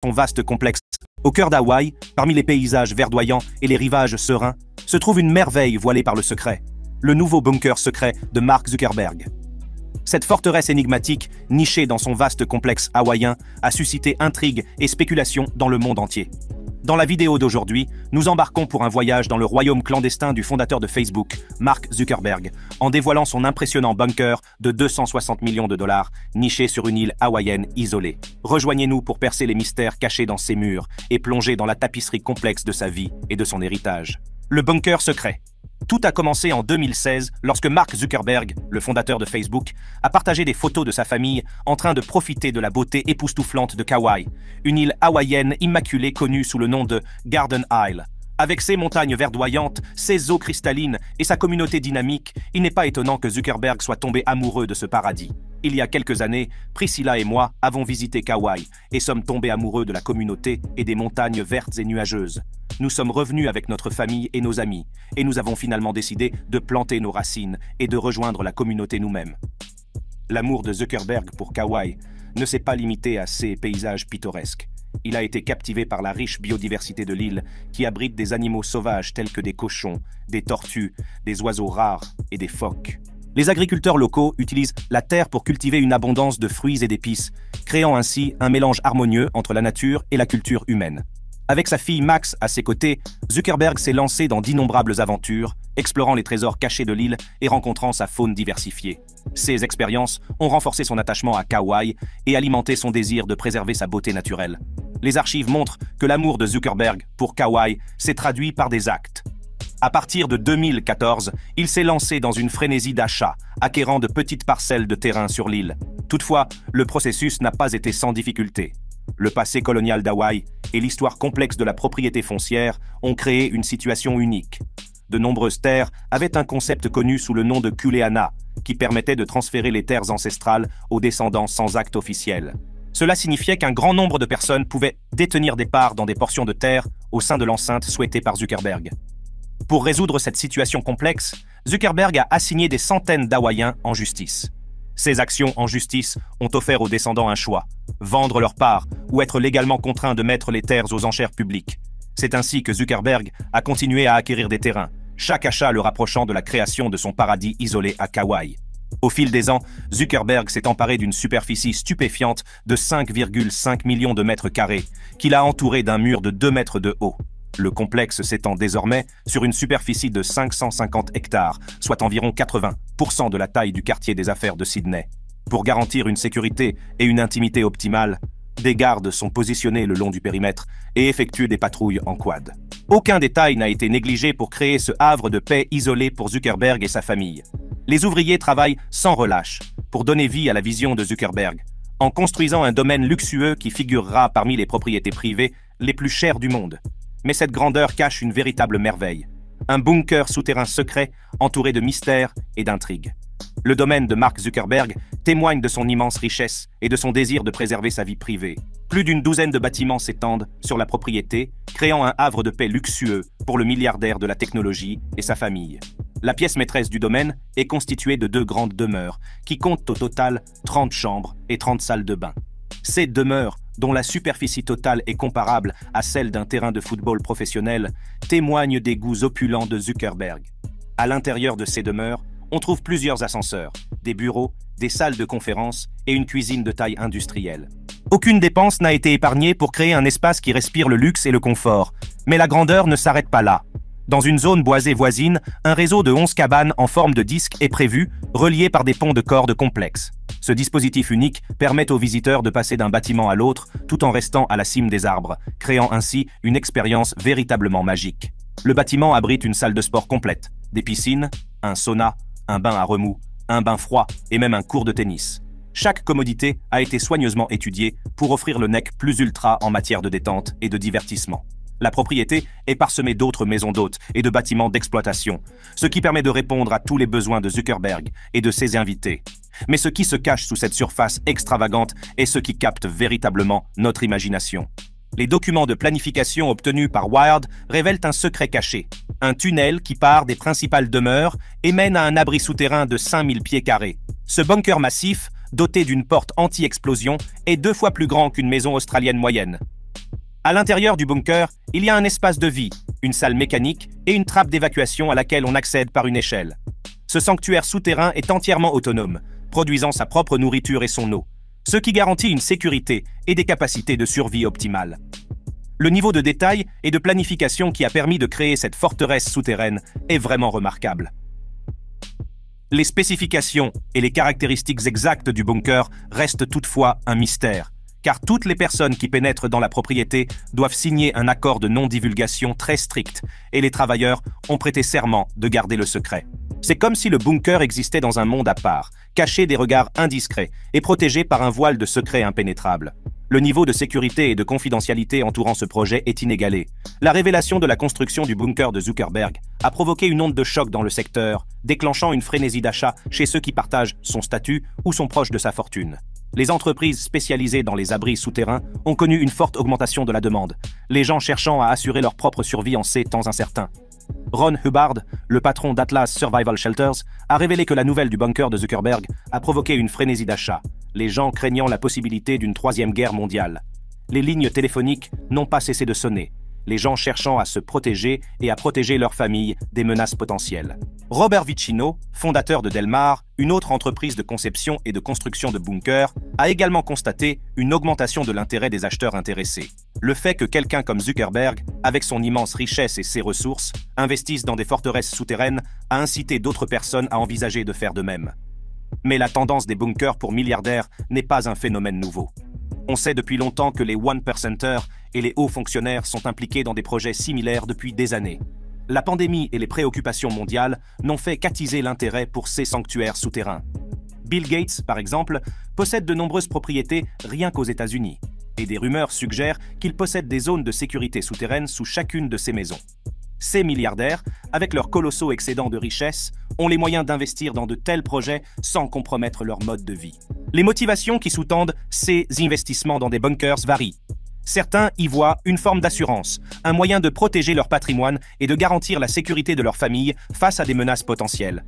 son vaste complexe. Au cœur d'Hawaï, parmi les paysages verdoyants et les rivages sereins, se trouve une merveille voilée par le secret, le nouveau bunker secret de Mark Zuckerberg. Cette forteresse énigmatique, nichée dans son vaste complexe hawaïen, a suscité intrigues et spéculations dans le monde entier. Dans la vidéo d'aujourd'hui, nous embarquons pour un voyage dans le royaume clandestin du fondateur de Facebook, Mark Zuckerberg, en dévoilant son impressionnant bunker de 260 millions de dollars, niché sur une île hawaïenne isolée. Rejoignez-nous pour percer les mystères cachés dans ses murs et plonger dans la tapisserie complexe de sa vie et de son héritage. Le bunker secret. Tout a commencé en 2016 lorsque Mark Zuckerberg, le fondateur de Facebook, a partagé des photos de sa famille en train de profiter de la beauté époustouflante de Kauai, une île hawaïenne immaculée connue sous le nom de Garden Isle. Avec ses montagnes verdoyantes, ses eaux cristallines et sa communauté dynamique, il n'est pas étonnant que Zuckerberg soit tombé amoureux de ce paradis. Il y a quelques années, Priscilla et moi avons visité Kauai et sommes tombés amoureux de la communauté et des montagnes vertes et nuageuses. Nous sommes revenus avec notre famille et nos amis, et nous avons finalement décidé de planter nos racines et de rejoindre la communauté nous-mêmes. L'amour de Zuckerberg pour Kauai ne s'est pas limité à ces paysages pittoresques. Il a été captivé par la riche biodiversité de l'île, qui abrite des animaux sauvages tels que des cochons, des tortues, des oiseaux rares et des phoques. Les agriculteurs locaux utilisent la terre pour cultiver une abondance de fruits et d'épices, créant ainsi un mélange harmonieux entre la nature et la culture humaine. Avec sa fille Max à ses côtés, Zuckerberg s'est lancé dans d'innombrables aventures, explorant les trésors cachés de l'île et rencontrant sa faune diversifiée. Ces expériences ont renforcé son attachement à Kauai et alimenté son désir de préserver sa beauté naturelle. Les archives montrent que l'amour de Zuckerberg pour Kauai s'est traduit par des actes. À partir de 2014, il s'est lancé dans une frénésie d'achat, acquérant de petites parcelles de terrain sur l'île. Toutefois, le processus n'a pas été sans difficulté. Le passé colonial d'Hawaï et l'histoire complexe de la propriété foncière ont créé une situation unique. De nombreuses terres avaient un concept connu sous le nom de kuleana, qui permettait de transférer les terres ancestrales aux descendants sans acte officiel. Cela signifiait qu'un grand nombre de personnes pouvaient détenir des parts dans des portions de terre au sein de l'enceinte souhaitée par Zuckerberg. Pour résoudre cette situation complexe, Zuckerberg a assigné des centaines d'Hawaïens en justice. Ces actions en justice ont offert aux descendants un choix, vendre leurs parts ou être légalement contraints de mettre les terres aux enchères publiques. C'est ainsi que Zuckerberg a continué à acquérir des terrains, chaque achat le rapprochant de la création de son paradis isolé à Kauai. Au fil des ans, Zuckerberg s'est emparé d'une superficie stupéfiante de 5,5 millions de mètres carrés, qu'il a entouré d'un mur de 2 mètres de haut. Le complexe s'étend désormais sur une superficie de 550 hectares, soit environ 80% de la taille du quartier des affaires de Sydney. Pour garantir une sécurité et une intimité optimale, des gardes sont positionnés le long du périmètre et effectuent des patrouilles en quad. Aucun détail n'a été négligé pour créer ce havre de paix isolé pour Zuckerberg et sa famille. Les ouvriers travaillent sans relâche pour donner vie à la vision de Zuckerberg, en construisant un domaine luxueux qui figurera parmi les propriétés privées les plus chères du monde. Mais cette grandeur cache une véritable merveille. Un bunker souterrain secret entouré de mystères et d'intrigues. Le domaine de Mark Zuckerberg témoigne de son immense richesse et de son désir de préserver sa vie privée. Plus d'une douzaine de bâtiments s'étendent sur la propriété, créant un havre de paix luxueux pour le milliardaire de la technologie et sa famille. La pièce maîtresse du domaine est constituée de 2 grandes demeures, qui comptent au total 30 chambres et 30 salles de bain. Ces demeures, dont la superficie totale est comparable à celle d'un terrain de football professionnel, témoignent des goûts opulents de Zuckerberg. À l'intérieur de ces demeures, on trouve plusieurs ascenseurs, des bureaux, des salles de conférence et une cuisine de taille industrielle. Aucune dépense n'a été épargnée pour créer un espace qui respire le luxe et le confort. Mais la grandeur ne s'arrête pas là. Dans une zone boisée voisine, un réseau de 11 cabanes en forme de disque est prévu, relié par des ponts de cordes complexes. Ce dispositif unique permet aux visiteurs de passer d'un bâtiment à l'autre tout en restant à la cime des arbres, créant ainsi une expérience véritablement magique. Le bâtiment abrite une salle de sport complète, des piscines, un sauna, un bain à remous, un bain froid et même un court de tennis. Chaque commodité a été soigneusement étudiée pour offrir le nec plus ultra en matière de détente et de divertissement. La propriété est parsemée d'autres maisons d'hôtes et de bâtiments d'exploitation, ce qui permet de répondre à tous les besoins de Zuckerberg et de ses invités. Mais ce qui se cache sous cette surface extravagante est ce qui capte véritablement notre imagination. Les documents de planification obtenus par Wired révèlent un secret caché, un tunnel qui part des principales demeures et mène à un abri souterrain de 5000 pieds carrés. Ce bunker massif, doté d'une porte anti-explosion, est 2 fois plus grand qu'une maison australienne moyenne. À l'intérieur du bunker, il y a un espace de vie, une salle mécanique et une trappe d'évacuation à laquelle on accède par une échelle. Ce sanctuaire souterrain est entièrement autonome, produisant sa propre nourriture et son eau, ce qui garantit une sécurité et des capacités de survie optimales. Le niveau de détail et de planification qui a permis de créer cette forteresse souterraine est vraiment remarquable. Les spécifications et les caractéristiques exactes du bunker restent toutefois un mystère, car toutes les personnes qui pénètrent dans la propriété doivent signer un accord de non-divulgation très strict, et les travailleurs ont prêté serment de garder le secret. C'est comme si le bunker existait dans un monde à part, caché des regards indiscrets et protégé par un voile de secret impénétrable. Le niveau de sécurité et de confidentialité entourant ce projet est inégalé. La révélation de la construction du bunker de Zuckerberg a provoqué une onde de choc dans le secteur, déclenchant une frénésie d'achat chez ceux qui partagent son statut ou sont proches de sa fortune. Les entreprises spécialisées dans les abris souterrains ont connu une forte augmentation de la demande, les gens cherchant à assurer leur propre survie en ces temps incertains. Ron Hubbard, le patron d'Atlas Survival Shelters, a révélé que la nouvelle du bunker de Zuckerberg a provoqué une frénésie d'achat, les gens craignant la possibilité d'une troisième guerre mondiale. Les lignes téléphoniques n'ont pas cessé de sonner, les gens cherchant à se protéger et à protéger leur famille des menaces potentielles. Robert Vicino, fondateur de Delmar, une autre entreprise de conception et de construction de bunkers, a également constaté une augmentation de l'intérêt des acheteurs intéressés. Le fait que quelqu'un comme Zuckerberg, avec son immense richesse et ses ressources, investisse dans des forteresses souterraines, a incité d'autres personnes à envisager de faire de même. Mais la tendance des bunkers pour milliardaires n'est pas un phénomène nouveau. On sait depuis longtemps que les one-percenters et les hauts fonctionnaires sont impliqués dans des projets similaires depuis des années. La pandémie et les préoccupations mondiales n'ont fait qu'attiser l'intérêt pour ces sanctuaires souterrains. Bill Gates, par exemple, possède de nombreuses propriétés rien qu'aux États-Unis, et des rumeurs suggèrent qu'il possède des zones de sécurité souterraines sous chacune de ses maisons. Ces milliardaires, avec leurs colossaux excédents de richesse, ont les moyens d'investir dans de tels projets sans compromettre leur mode de vie. Les motivations qui sous-tendent ces investissements dans des bunkers varient. Certains y voient une forme d'assurance, un moyen de protéger leur patrimoine et de garantir la sécurité de leur famille face à des menaces potentielles.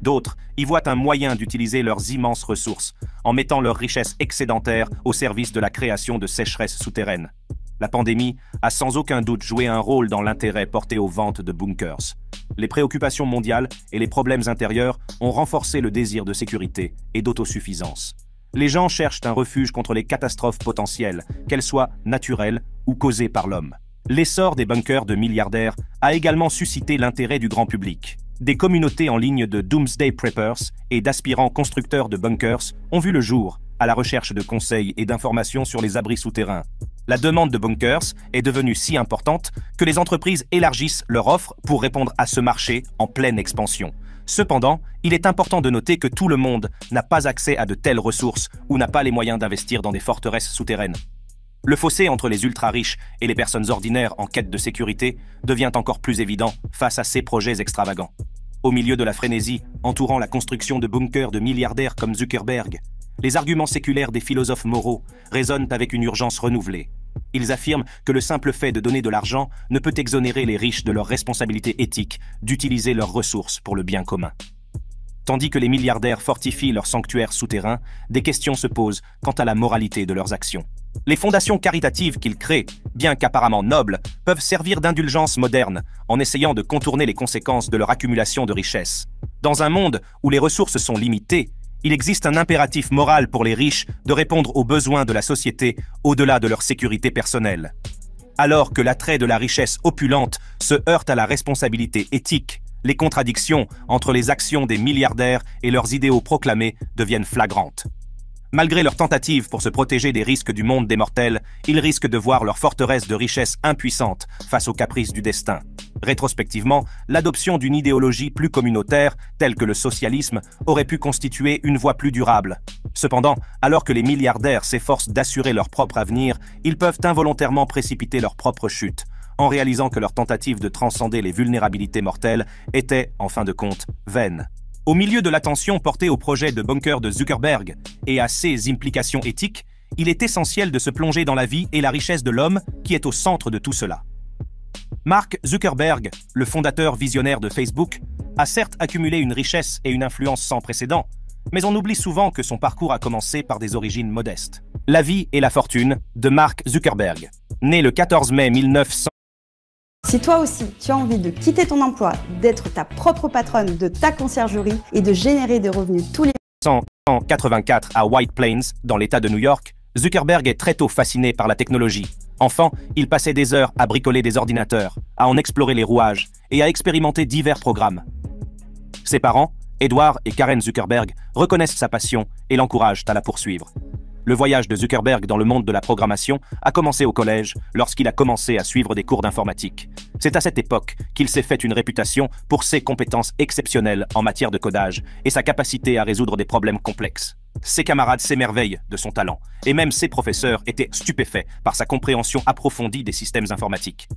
D'autres y voient un moyen d'utiliser leurs immenses ressources, en mettant leurs richesses excédentaires au service de la création de sécheresses souterraines. La pandémie a sans aucun doute joué un rôle dans l'intérêt porté aux ventes de bunkers. Les préoccupations mondiales et les problèmes intérieurs ont renforcé le désir de sécurité et d'autosuffisance. Les gens cherchent un refuge contre les catastrophes potentielles, qu'elles soient naturelles ou causées par l'homme. L'essor des bunkers de milliardaires a également suscité l'intérêt du grand public. Des communautés en ligne de Doomsday Preppers et d'aspirants constructeurs de bunkers ont vu le jour à la recherche de conseils et d'informations sur les abris souterrains. La demande de bunkers est devenue si importante que les entreprises élargissent leur offre pour répondre à ce marché en pleine expansion. Cependant, il est important de noter que tout le monde n'a pas accès à de telles ressources ou n'a pas les moyens d'investir dans des forteresses souterraines. Le fossé entre les ultra-riches et les personnes ordinaires en quête de sécurité devient encore plus évident face à ces projets extravagants. Au milieu de la frénésie entourant la construction de bunkers de milliardaires comme Zuckerberg, les arguments séculaires des philosophes moraux résonnent avec une urgence renouvelée. Ils affirment que le simple fait de donner de l'argent ne peut exonérer les riches de leur responsabilité éthique d'utiliser leurs ressources pour le bien commun. Tandis que les milliardaires fortifient leurs sanctuaires souterrains, des questions se posent quant à la moralité de leurs actions. Les fondations caritatives qu'ils créent, bien qu'apparemment nobles, peuvent servir d'indulgence moderne en essayant de contourner les conséquences de leur accumulation de richesses. Dans un monde où les ressources sont limitées, il existe un impératif moral pour les riches de répondre aux besoins de la société au-delà de leur sécurité personnelle. Alors que l'attrait de la richesse opulente se heurte à la responsabilité éthique, les contradictions entre les actions des milliardaires et leurs idéaux proclamés deviennent flagrantes. Malgré leurs tentatives pour se protéger des risques du monde des mortels, ils risquent de voir leur forteresse de richesse impuissante face aux caprices du destin. Rétrospectivement, l'adoption d'une idéologie plus communautaire, telle que le socialisme, aurait pu constituer une voie plus durable. Cependant, alors que les milliardaires s'efforcent d'assurer leur propre avenir, ils peuvent involontairement précipiter leur propre chute, en réalisant que leur tentative de transcender les vulnérabilités mortelles était, en fin de compte, vaine. Au milieu de l'attention portée au projet de bunker de Zuckerberg et à ses implications éthiques, il est essentiel de se plonger dans la vie et la richesse de l'homme qui est au centre de tout cela. Mark Zuckerberg, le fondateur visionnaire de Facebook, a certes accumulé une richesse et une influence sans précédent, mais on oublie souvent que son parcours a commencé par des origines modestes. La vie et la fortune de Mark Zuckerberg. Né le 14 mai 1900, Si toi aussi, tu as envie de quitter ton emploi, d'être ta propre patronne de ta conciergerie et de générer des revenus tous les 1984 à White Plains, dans l'État de New York, Zuckerberg est très tôt fasciné par la technologie. Enfant, il passait des heures à bricoler des ordinateurs, à en explorer les rouages et à expérimenter divers programmes. Ses parents, Edward et Karen Zuckerberg, reconnaissent sa passion et l'encouragent à la poursuivre. Le voyage de Zuckerberg dans le monde de la programmation a commencé au collège lorsqu'il a commencé à suivre des cours d'informatique. C'est à cette époque qu'il s'est fait une réputation pour ses compétences exceptionnelles en matière de codage et sa capacité à résoudre des problèmes complexes. Ses camarades s'émerveillent de son talent et même ses professeurs étaient stupéfaits par sa compréhension approfondie des systèmes informatiques.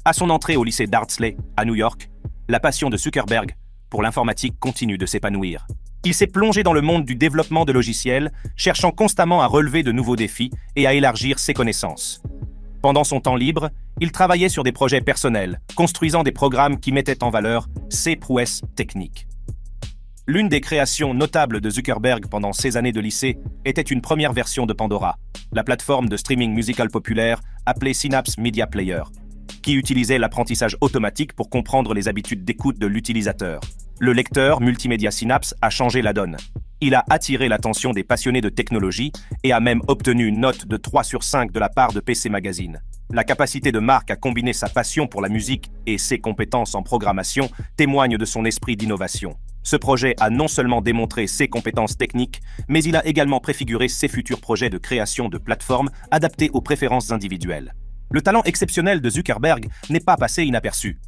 À son entrée au lycée d'Ardsley, à New York, la passion de Zuckerberg pour l'informatique continue de s'épanouir. Il s'est plongé dans le monde du développement de logiciels, cherchant constamment à relever de nouveaux défis et à élargir ses connaissances. Pendant son temps libre, il travaillait sur des projets personnels, construisant des programmes qui mettaient en valeur ses prouesses techniques. L'une des créations notables de Zuckerberg pendant ses années de lycée était une première version de Pandora, la plateforme de streaming musical populaire appelée Synapse Media Player, qui utilisait l'apprentissage automatique pour comprendre les habitudes d'écoute de l'utilisateur. Le lecteur multimédia Synapse a changé la donne. Il a attiré l'attention des passionnés de technologie et a même obtenu une note de 3 sur 5 de la part de PC Magazine. La capacité de Mark à combiner sa passion pour la musique et ses compétences en programmation témoigne de son esprit d'innovation. Ce projet a non seulement démontré ses compétences techniques, mais il a également préfiguré ses futurs projets de création de plateformes adaptées aux préférences individuelles. Le talent exceptionnel de Zuckerberg n'est pas passé inaperçu.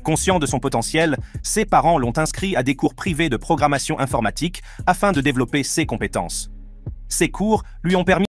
Conscient de son potentiel, ses parents l'ont inscrit à des cours privés de programmation informatique afin de développer ses compétences. Ces cours lui ont permis